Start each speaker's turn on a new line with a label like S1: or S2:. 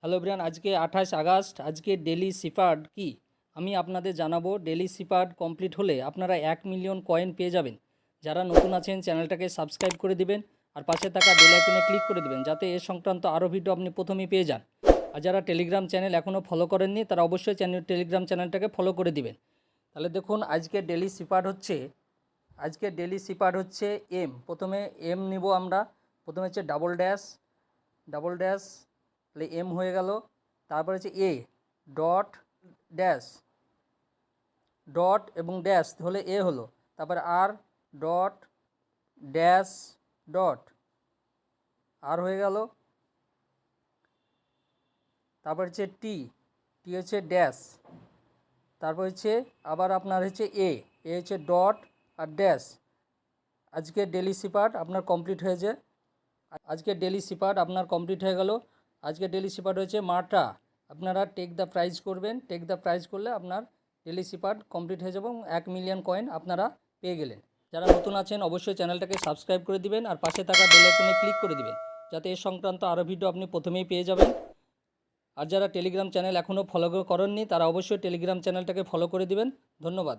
S1: Hello Brian, আজকে 28 August. আজকে daily সিপার্ড কি আমি আপনাদের জানাবো। ডেলি সিপার্ড কমপ্লিট হলে আপনারা 1 মিলিয়ন কয়েন পেয়ে যাবেন। যারা নতুন আছেন চ্যানেলটাকে সাবস্ক্রাইব করে দিবেন আর পাশে থাকা বেল আইকনে ক্লিক করে দিবেন, যাতে এ সংক্রান্ত আরও ভিডিও আপনি প্রথমেই পেয়ে যান। আর যারা টেলিগ্রাম চ্যানেল এখনও ফলো করেননি তারা অবশ্যই টেলিগ্রাম চ্যানেলটাকে ফলো করে দিবেন। তাহলে দেখুন, আজকে ডেলি সিপার্ড হচ্ছে এম। প্রথমে এম নিব আমরা। প্রথমে হচ্ছে ডাবল ড্যাশ তাহলে এম হয়ে গেল। তারপর হচ্ছে এ ডট ডট এবং ড্যাশ হলে এ হলো। তারপর আর ডট ড্যাশ ডট আর হয়ে গেল। তারপর হচ্ছে টি হচ্ছে ড্যাশ। তারপর হচ্ছে আবার আপনার হচ্ছে এ হচ্ছে ডট আর ড্যাশ। আজকের ডেলি সিপার্ড আপনার কমপ্লিট হয়ে গেল। আজকের ডেলি সিপার্ড হয়েছে মাটা। আপনারা টেক দ্য প্রাইজ করবেন। টেক দ্য প্রাইজ করলে আপনার ডেলি সিপার্ড কমপ্লিট হয়ে যাবে এবং 1 মিলিয়ন কয়েন আপনারা পেয়ে গেলেন। যারা নতুন আছেন অবশ্যই চ্যানেলটাকে সাবস্ক্রাইব করে দিবেন আর পাশে থাকা বেল আইকনে ক্লিক করে দিবেন, যাতে এ সংক্রান্ত আরও ভিডিও আপনি প্রথমেই পেয়ে যাবেন। আর যারা টেলিগ্রাম চ্যানেল এখনও ফলো করেননি তারা অবশ্যই টেলিগ্রাম চ্যানেলটাকে ফলো করে দিবেন। ধন্যবাদ।